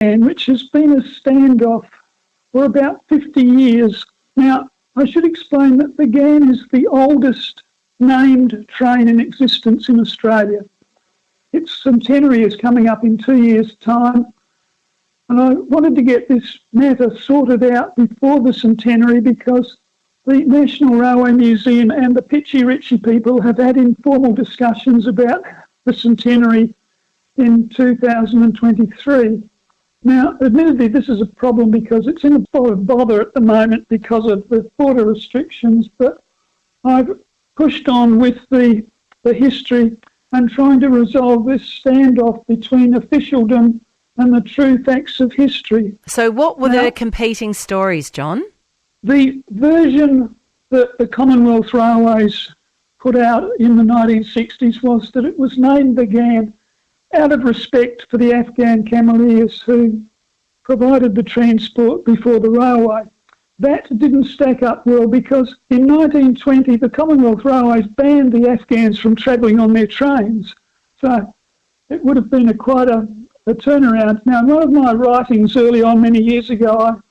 Ghan, which has been a standoff for about 50 years. Now, I should explain that the Ghan is the oldest named train in existence in Australia. Its centenary is coming up in 2 years' time, and I wanted to get this matter sorted out before the centenary because the National Railway Museum and the Pitchy Ritchie people have had informal discussions about the centenary in 2023. Now, admittedly, this is a problem because it's in a lot of bother at the moment because of the border restrictions, but I've pushed on with the history and trying to resolve this standoff between officialdom and the true facts of history. So what were the competing stories, John? The version that the Commonwealth Railways put out in the 1960s was that it was named the Ghan out of respect for the Afghan cameleers who provided the transport before the railway. That didn't stack up well because in 1920 the Commonwealth Railways banned the Afghans from travelling on their trains. So it would have been quite a turnaround. Now, in one of my writings early on many years ago,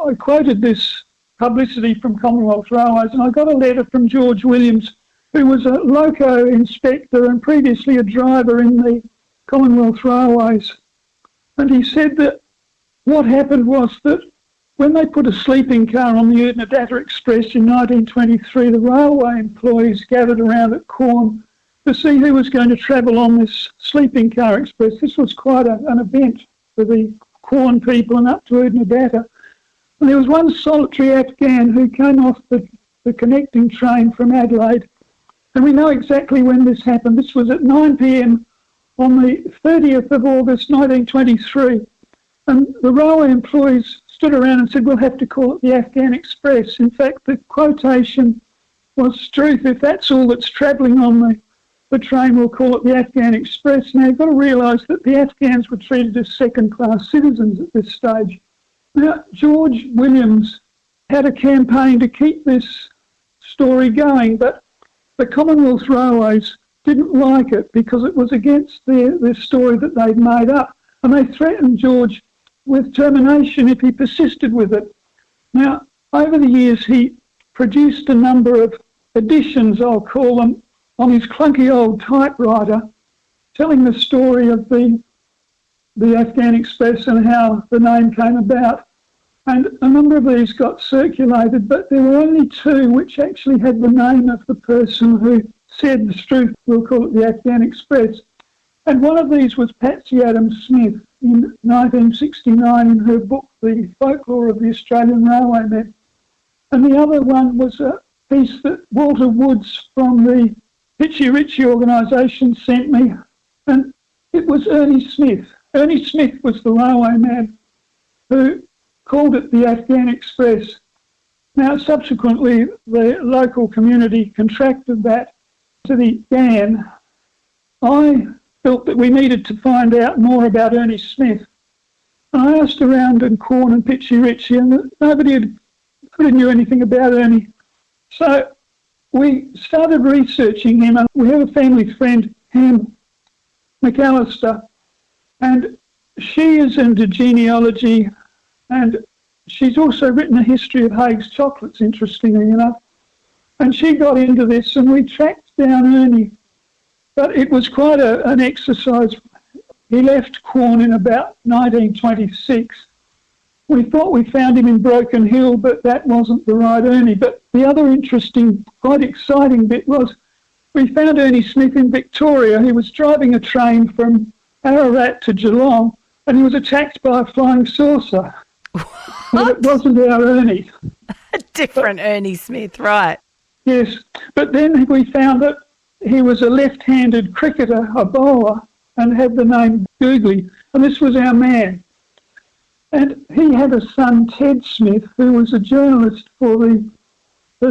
I quoted this publicity from Commonwealth Railways, and I got a letter from George Williams, who was a loco inspector and previously a driver in the Commonwealth Railways. And he said that what happened was that when they put a sleeping car on the Erdnadata Express in 1923, the railway employees gathered around at Quorn to see who was going to travel on this sleeping car express. This was quite an event for the Quorn people and up to Erdnadata. And there was one solitary Afghan who came off the connecting train from Adelaide. And we know exactly when this happened. This was at 9 p.m. on the 30th of August 1923. And the railway employees stood around and said, we'll have to call it the Afghan Express. In fact, the quotation was, "Struth, if that's all that's travelling on the train, we'll call it the Afghan Express." Now, you've got to realise that the Afghans were treated as second-class citizens at this stage. Now, George Williams had a campaign to keep this story going, but the Commonwealth Railways didn't like it because it was against their story that they'd made up. And they threatened George with termination if he persisted with it. Now, over the years, he produced a number of editions, I'll call them, on his clunky old typewriter, telling the story of the Afghan Express and how the name came about. And a number of these got circulated, but there were only two which actually had the name of the person who said, the truth, we'll call it the Afghan Express. And one of these was Patsy Adams Smith in 1969 in her book, The Folklore of the Australian Railwaymen. And the other one was a piece that Walter Woods from the Pitchy Ritchie organisation sent me, and it was Ernie Smith. Ernie Smith was the railwayman who called it the Afghan Express. Now, subsequently, the local community contracted that to the Ghan. I felt that we needed to find out more about Ernie Smith. I asked around in Quorn and Pitchy Ritchie, and nobody knew anything about Ernie. So we started researching him, and we have a family friend, Ham McAllister, and she is into genealogy, and she's also written a history of Haig's chocolates, interestingly enough. And she got into this, and we tracked down Ernie. But it was quite an exercise. He left Quorn in about 1926. We thought we found him in Broken Hill, but that wasn't the right Ernie. But the other interesting, quite exciting bit was we found Ernie Smith in Victoria. He was driving a train from Ararat to Geelong, and he was attacked by a flying saucer. But it wasn't our Ernie. A different Ernie Smith, right. Yes, but then we found that he was a left-handed cricketer, a bowler, and had the name Googly, and this was our man. And he had a son, Ted Smith, who was a journalist for the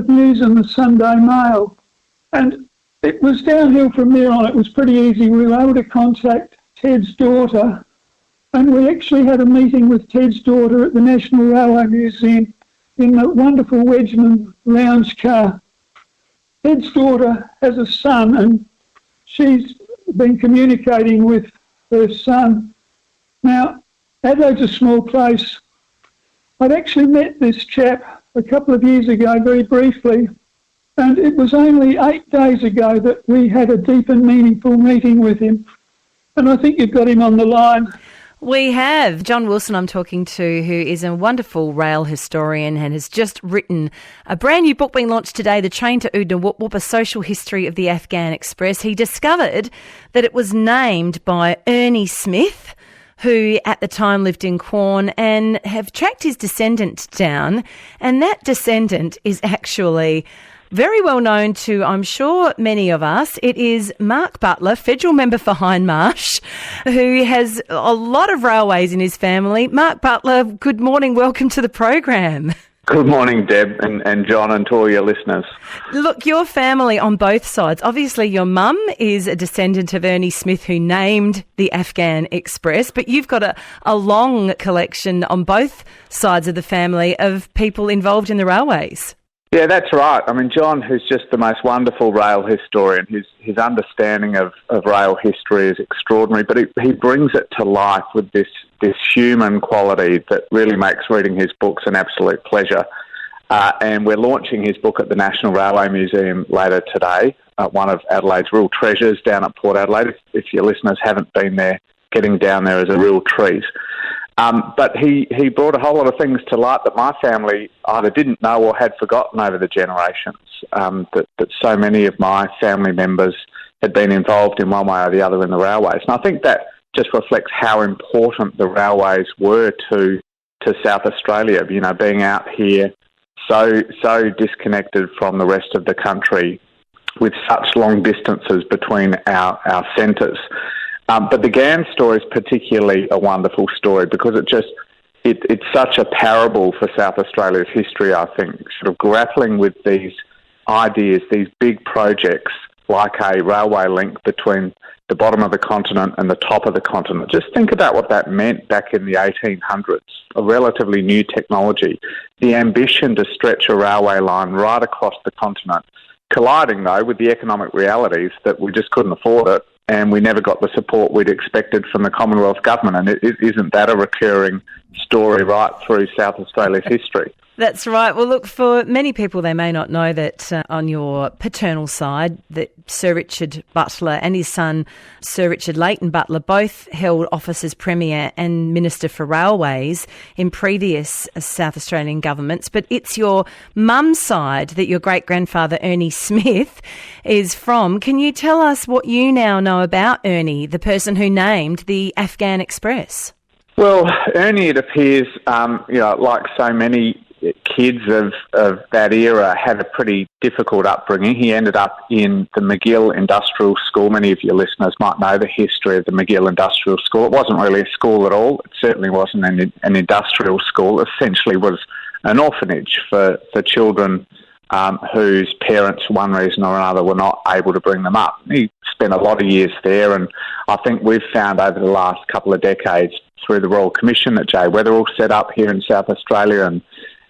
News and the Sunday Mail. And it was downhill from there on. It was pretty easy. We were able to contact Ted's daughter, and we actually had a meeting with Ted's daughter at the National Railway Museum in the wonderful Wedgman lounge car. Ted's daughter has a son, and she's been communicating with her son. Now, Adelaide's a small place. I'd actually met this chap a couple of years ago, very briefly, and it was only 8 days ago that we had a deep and meaningful meeting with him. And I think you've got him on the line. We have. John Wilson I'm talking to, who is a wonderful rail historian and has just written a brand new book being launched today, The Train to Oodnadawoop Whoop Whoop, A Social History of the Afghan Express. He discovered that it was named by Ernie Smith, who at the time lived in Quorn, and have tracked his descendant down. And that descendant is actually very well known to, I'm sure, many of us. It is Mark Butler, federal member for Hindmarsh, who has a lot of railways in his family. Mark Butler, good morning. Welcome to the program. Good morning, Deb and John, and to all your listeners. Look, your family on both sides. Obviously, your mum is a descendant of Ernie Smith, who named the Afghan Express, but you've got a long collection on both sides of the family of people involved in the railways. Yeah, that's right. I mean, John, who's just the most wonderful rail historian, his understanding of rail history is extraordinary, but he brings it to life with this human quality that really makes reading his books an absolute pleasure. And we're launching his book at the National Railway Museum later today, one of Adelaide's real treasures down at Port Adelaide. If your listeners haven't been there, getting down there is a real treat. But he brought a whole lot of things to light that my family either didn't know or had forgotten over the generations, that so many of my family members had been involved in one way or the other in the railways. And I think that just reflects how important the railways were to South Australia, you know, being out here so disconnected from the rest of the country with such long distances between our centres. But the Ghan story is particularly a wonderful story because it's such a parable for South Australia's history, I think, sort of grappling with these ideas, these big projects like a railway link between the bottom of the continent and the top of the continent. Just think about what that meant back in the 1800s, a relatively new technology. The ambition to stretch a railway line right across the continent, colliding, though, with the economic realities that we just couldn't afford it, and we never got the support we'd expected from the Commonwealth Government. And isn't that a recurring story right through South Australia's history? That's right. Well, look, for many people, they may not know that on your paternal side, that Sir Richard Butler and his son, Sir Richard Leighton Butler, both held office as Premier and Minister for Railways in previous South Australian governments. But it's your mum's side that your great-grandfather, Ernie Smith, is from. Can you tell us what you now know about Ernie, the person who named the Afghan Express? Well, Ernie, it appears, like so many kids of that era, had a pretty difficult upbringing. He ended up in the McGill Industrial School. Many of your listeners might know the history of the McGill Industrial School. It wasn't really a school at all. It certainly wasn't an industrial school. It essentially was an orphanage for children whose parents, for one reason or another, were not able to bring them up. He spent a lot of years there, and I think we've found over the last couple of decades through the Royal Commission that Jay Weatherall set up here in South Australia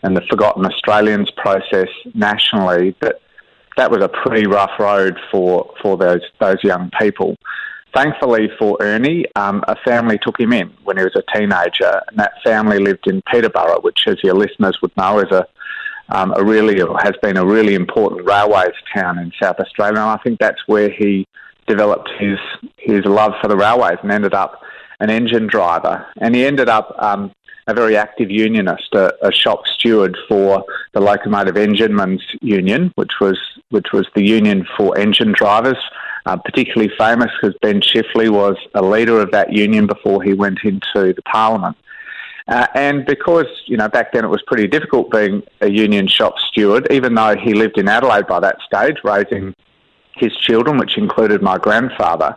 and the Forgotten Australians process nationally, that was a pretty rough road for those young people. Thankfully for Ernie, a family took him in when he was a teenager, and that family lived in Peterborough, which, as your listeners would know, is has been a really important railways town in South Australia. And I think that's where he developed his love for the railways and ended up an engine driver. And he ended up a very active unionist, a shop steward for the Locomotive Enginemen's Union, which was the union for engine drivers, particularly famous because Ben Chifley was a leader of that union before he went into the Parliament. And because, back then it was pretty difficult being a union shop steward, even though he lived in Adelaide by that stage, raising his children, which included my grandfather,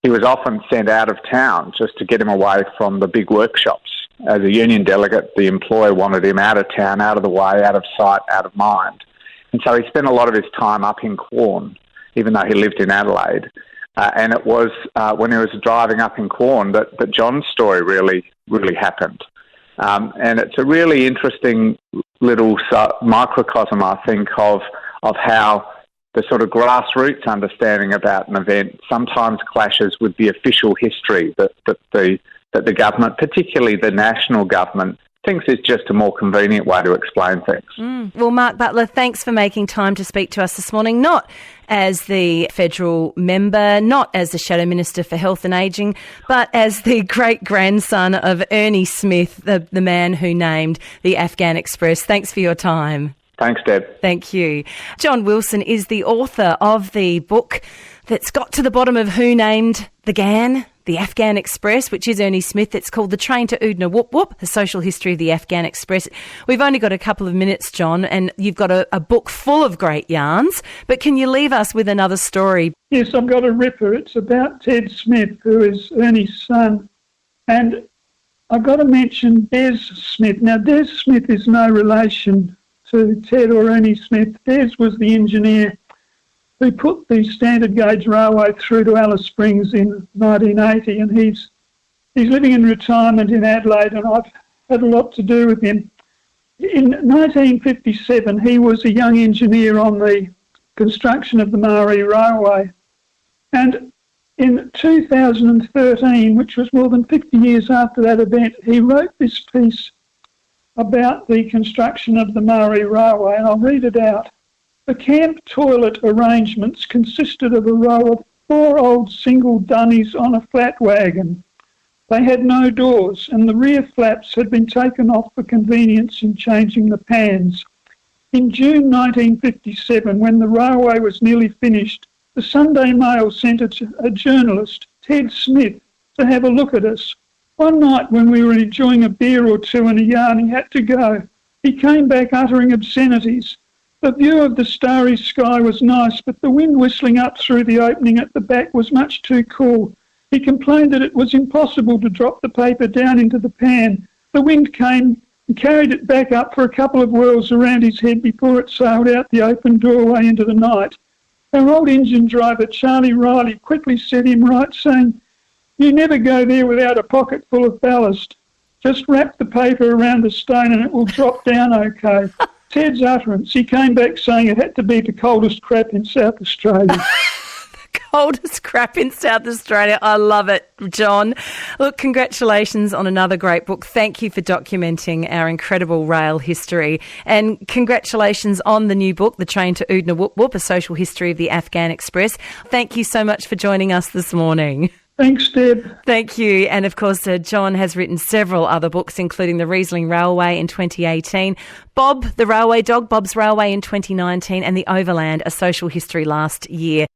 he was often sent out of town just to get him away from the big workshops. As a union delegate, the employer wanted him out of town, out of the way, out of sight, out of mind. And so he spent a lot of his time up in Quorn, even though he lived in Adelaide. And it was when he was driving up in Quorn that John's story really happened. And it's a really interesting little microcosm, I think, of how the sort of grassroots understanding about an event sometimes clashes with the official history that the that the government, particularly the national government, thinks is just a more convenient way to explain things. Well, Mark Butler, thanks for making time to speak to us this morning, not as the federal member, not as the Shadow Minister for Health and Ageing, but as the great-grandson of Ernie Smith, the man who named the Afghan Express. Thanks for your time. Thanks, Deb. Thank you. John Wilson is the author of the book that's got to the bottom of who named the Ghan, the Afghan Express, which is Ernie Smith. It's called The Train to Oodnah Whoop Whoop, The Social History of the Afghan Express. We've only got a couple of minutes, John, and you've got a book full of great yarns, but can you leave us with another story? Yes, I've got a ripper. It's about Ted Smith, who is Ernie's son. And I've got to mention Des Smith. Now, Des Smith is no relation to Ted or Ernie Smith. Des was the engineer who put the standard gauge railway through to Alice Springs in 1980, and he's living in retirement in Adelaide, and I've had a lot to do with him. In 1957, he was a young engineer on the construction of the Marie Railway, and in 2013, which was more than 50 years after that event, he wrote this piece about the construction of the Marie Railway, and I'll read it out. The camp toilet arrangements consisted of a row of 4 old single dunnies on a flat wagon. They had no doors, and the rear flaps had been taken off for convenience in changing the pans. In June 1957, when the railway was nearly finished, the Sunday Mail sent a journalist, Ted Smith, to have a look at us. One night when we were enjoying a beer or two and a yarn, he had to go. He came back uttering obscenities. The view of the starry sky was nice, but the wind whistling up through the opening at the back was much too cool. He complained that it was impossible to drop the paper down into the pan. The wind came and carried it back up for a couple of whirls around his head before it sailed out the open doorway into the night. Our old engine driver, Charlie Riley, quickly set him right, saying, "You never go there without a pocket full of ballast. Just wrap the paper around the stone and it will drop down okay." Ted's utterance, he came back saying it had to be the coldest crap in South Australia. Coldest crap in South Australia. I love it, John. Look, congratulations on another great book. Thank you for documenting our incredible rail history. And congratulations on the new book, The Train to Oodnah Whoop Whoop, A Social History of the Afghan Express. Thank you so much for joining us this morning. Thanks, Deb. Thank you. And of course, John has written several other books, including The Riesling Railway in 2018, Bob, the Railway Dog, Bob's Railway in 2019, and The Overland, A Social History last year.